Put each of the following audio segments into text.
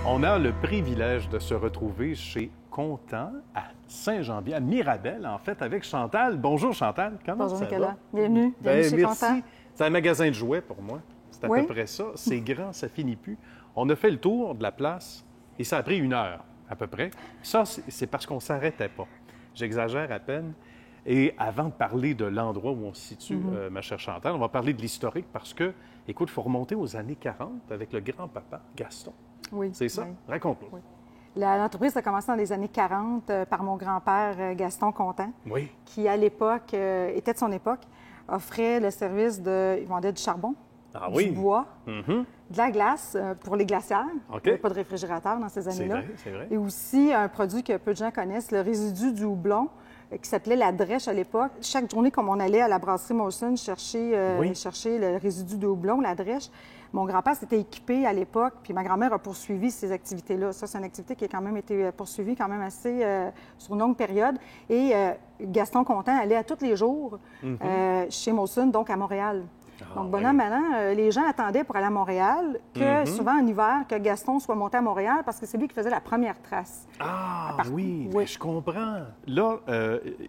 On a le privilège de se retrouver chez Content à Saint-Jean-Bien, à Mirabel, en fait, avec Chantal. Bonjour Chantal, comment Bonjour ça Nicolas, va? bienvenue chez merci. Content. C'est un magasin de jouets pour moi, c'est à Oui. peu près ça. C'est grand, ça finit plus. On a fait le tour de la place et ça a pris 1 heure à peu près. Ça, c'est parce qu'on ne s'arrêtait pas. J'exagère à peine. Et avant de parler de l'endroit où on se situe, ma chère Chantal, on va parler de l'historique parce que, écoute, il faut remonter aux années 40 avec le grand-papa Gaston. Oui. C'est ça? Oui. Raconte-nous. Oui. L'entreprise a commencé dans les années 40 par mon grand-père Gaston Contant, Oui. qui, à l'époque, était de son époque, offrait le service de... Il vendait du charbon, Ah du oui? bois, Mhm. de la glace pour les glacières. OK. Il n'y avait pas de réfrigérateur dans ces C'est années-là. vrai, c'est vrai. Et aussi un produit que peu de gens connaissent, le résidu du houblon, qui s'appelait la drèche à l'époque. Chaque journée, comme on allait à la brasserie Molson chercher le résidu de houblon, la drèche, mon grand-père s'était équipé à l'époque, puis ma grand-mère a poursuivi ces activités-là. Ça, c'est une activité qui a quand même été poursuivie quand même assez sur une longue période. Et Gaston Contant allait à tous les jours chez Molson, donc à Montréal. Donc, bon an, mal an, les gens attendaient pour aller à Montréal que, souvent en hiver, que Gaston soit monté à Montréal parce que c'est lui qui faisait la première trace. Ah oui, je comprends. Là,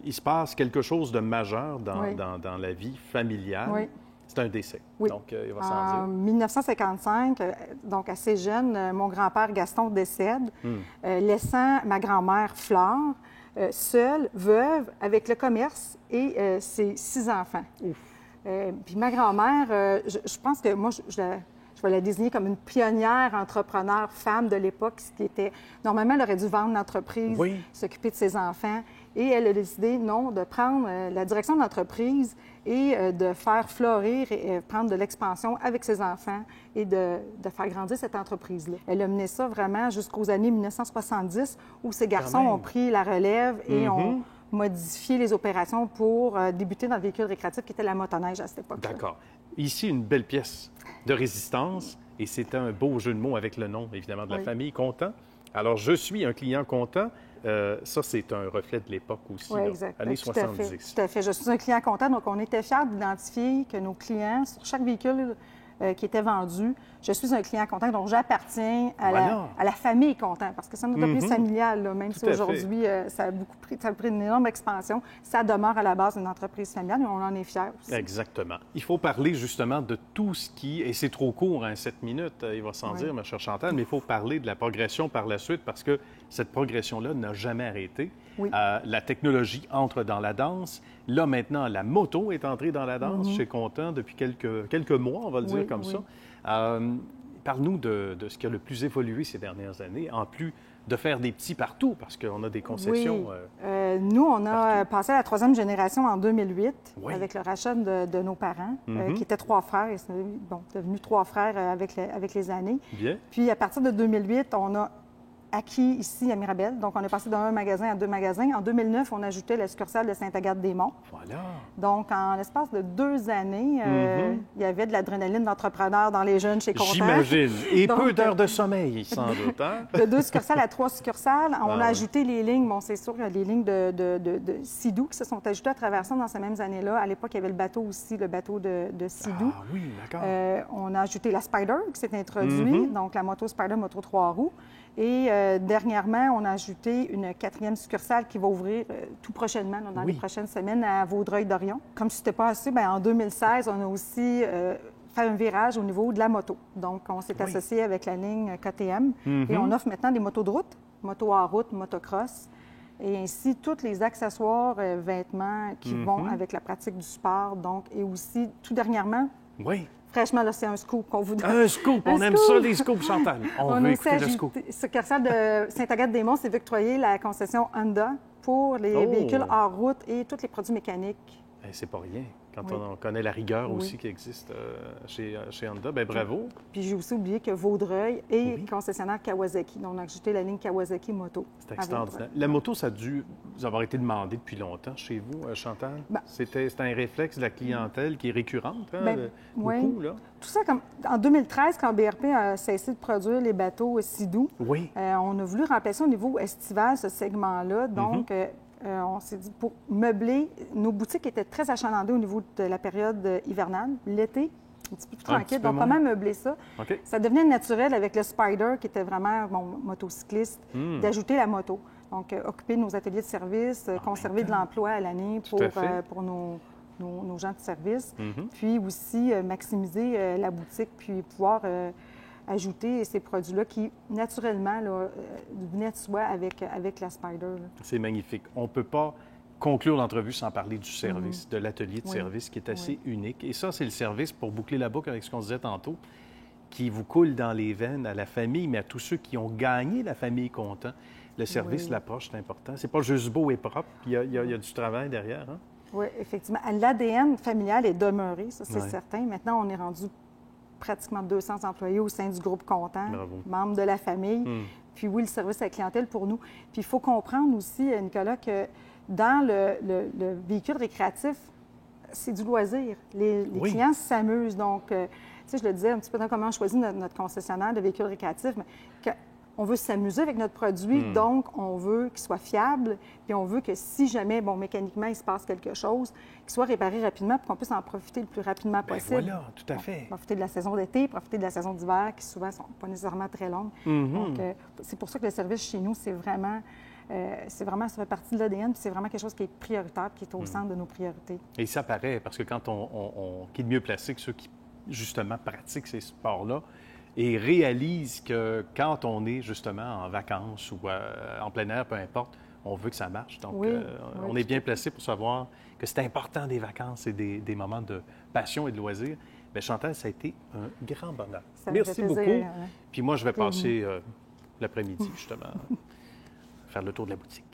il se passe quelque chose de majeur dans la vie familiale. Oui. C'est un décès. Oui. Donc, il va s'en En dire. 1955, donc assez jeune, mon grand-père Gaston décède, laissant ma grand-mère Flore seule, veuve, avec le commerce et ses 6 enfants. Puis ma grand-mère, je pense que moi, je vais la désigner comme une pionnière entrepreneur femme de l'époque, ce qui était... Normalement, elle aurait dû vendre l'entreprise, s'occuper de ses enfants. Et elle a décidé, non, de prendre la direction de l'entreprise et de faire fleurir et prendre de l'expansion avec ses enfants et de faire grandir cette entreprise-là. Elle a mené ça vraiment jusqu'aux années 1970, où ses garçons ont pris la relève et ont modifié les opérations pour débuter dans le véhicule récréatif qui était la motoneige à cette époque-là. D'accord. Ici, une belle pièce de résistance et c'est un beau jeu de mots avec le nom, évidemment, de la famille Contant. Alors, je suis un client content. Ça, c'est un reflet de l'époque aussi, oui, là, exact. années Tout 70. Tout à fait. Je suis un client content, donc on était fiers d'identifier que nos clients, sur chaque véhicule qui était vendu, je suis un client content, donc j'appartiens à la famille Contant, parce que c'est une entreprise familiale, là, même si aujourd'hui, ça a pris une énorme expansion, ça demeure à la base une entreprise familiale et on en est fiers aussi. Exactement. Il faut parler justement de tout ce qui... Et c'est trop court, 7 minutes, il va sans dire, ma chère Chantal, mais il faut parler de la progression par la suite parce que cette progression-là n'a jamais arrêté. Oui. La technologie entre dans la danse. Là, maintenant, la moto est entrée dans la danse chez Contant depuis quelques mois, on va le dire comme ça. Parle-nous de ce qui a le plus évolué ces dernières années, en plus de faire des petits partout, parce qu'on a des concessions. Nous, on a passé à la 3e génération en 2008 avec le rachat de nos parents, qui étaient 3 frères. Et c'est devenu 3 frères avec les années. Bien. Puis, à partir de 2008, on a acquis ici à Mirabel. Donc, on est passé d'un magasin à 2 magasins. En 2009, on ajoutait la succursale de Sainte-Agathe-des-Monts. Voilà. Donc, en l'espace de 2 années, il y avait de l'adrénaline d'entrepreneur dans les jeunes chez Contant. J'imagine. Et Donc, peu d'heures de sommeil, sans doute. Hein? De 2 succursales à 3 succursales. On a ajouté les lignes, bon, c'est sûr, les lignes de Sidou qui se sont ajoutées à travers ça dans ces mêmes années-là. À l'époque, il y avait le bateau aussi, le bateau de Sidou. Ah oui, d'accord. On a ajouté la Spider qui s'est introduite, donc la moto Spider, moto 3 roues. Et dernièrement, on a ajouté une 4e succursale qui va ouvrir tout prochainement, dans les prochaines semaines, à Vaudreuil-Dorion. Comme si ce n'était pas assez, bien, en 2016, on a aussi fait un virage au niveau de la moto. Donc, on s'est associé avec la ligne KTM et on offre maintenant des motos de route, motos en route, motocross, et ainsi tous les accessoires, vêtements qui vont avec la pratique du sport. Donc, et aussi, tout dernièrement, fraîchement, là, c'est un scoop qu'on vous donne. Un scoop! On aime ça, les scoops, Chantal. On veut écouter le scoop. Succursale de Sainte-Agathe-des-Monts s'est octroyé la concession Honda pour les véhicules hors route et tous les produits mécaniques. C'est pas rien. Quand on connaît la rigueur aussi qui existe chez Honda, bien bravo. Puis j'ai aussi oublié que Vaudreuil est concessionnaire Kawasaki. Donc, on a ajouté la ligne Kawasaki Moto. C'est extraordinaire. La moto, ça a dû vous avoir été demandé depuis longtemps chez vous, Chantal? C'était un réflexe de la clientèle qui est récurrente, beaucoup, là? Tout ça, comme en 2013, quand BRP a cessé de produire les bateaux Sidou, on a voulu remplacer au niveau estival ce segment-là. Donc, on s'est dit, pour meubler, nos boutiques étaient très achalandées au niveau de la période hivernale. L'été, un petit peu plus Un tranquille. petit peu Donc, moins. comment meubler ça? OK. Ça devenait naturel avec le Spider, qui était vraiment mon motocycliste, d'ajouter la moto. Donc, occuper nos ateliers de service, conserver de l'emploi à l'année Tout à fait. pour nos gens de service. Mhm. Puis aussi, maximiser la boutique, puis pouvoir ajouter ces produits-là qui, naturellement, là, venaient de soi avec la Spider. Là. C'est magnifique. On ne peut pas conclure l'entrevue sans parler du service, de l'atelier de Oui. service qui est assez unique. Et ça, c'est le service, pour boucler la boucle avec ce qu'on disait tantôt, qui vous coule dans les veines à la famille, mais à tous ceux qui ont gagné la famille content. Le service, Oui. l'approche, c'est important. C'est pas juste beau et propre, puis il y a du travail derrière. Hein? Oui, effectivement. L'ADN familial est demeuré, ça, c'est Ouais. certain. Maintenant, on est rendu pratiquement 200 employés au sein du groupe Content, Bravo. membres de la famille. Puis oui, le service à la clientèle pour nous. Puis il faut comprendre aussi, Nicolas, que dans le véhicule récréatif, c'est du loisir. Les Oui. clients s'amusent. Donc, tu sais, je le disais un petit peu dans comment on choisit notre concessionnaire de véhicules récréatifs, mais on veut s'amuser avec notre produit, donc on veut qu'il soit fiable, puis on veut que si jamais, bon, mécaniquement, il se passe quelque chose, qu'il soit réparé rapidement pour qu'on puisse en profiter le plus rapidement Ben possible. voilà, tout à fait. Profiter de la saison d'été, profiter de la saison d'hiver, qui souvent ne sont pas nécessairement très longues. Donc, c'est pour ça que le service chez nous, c'est vraiment, ça fait partie de l'ADN, puis c'est vraiment quelque chose qui est prioritaire, qui est au centre de nos priorités. Et ça paraît, parce que quand qui est de mieux placé que ceux qui, justement, pratiquent ces sports-là et réalisent que quand on est, justement, en vacances ou en plein air, peu importe, on veut que ça marche. Donc, Oui, on est bien placé pour savoir que c'est important des vacances et des moments de passion et de loisirs. Bien, Chantal, ça a été un grand bonheur. Ça me Merci fait plaisir, beaucoup. hein. Puis moi, je vais passer l'après-midi, justement, faire le tour de la boutique.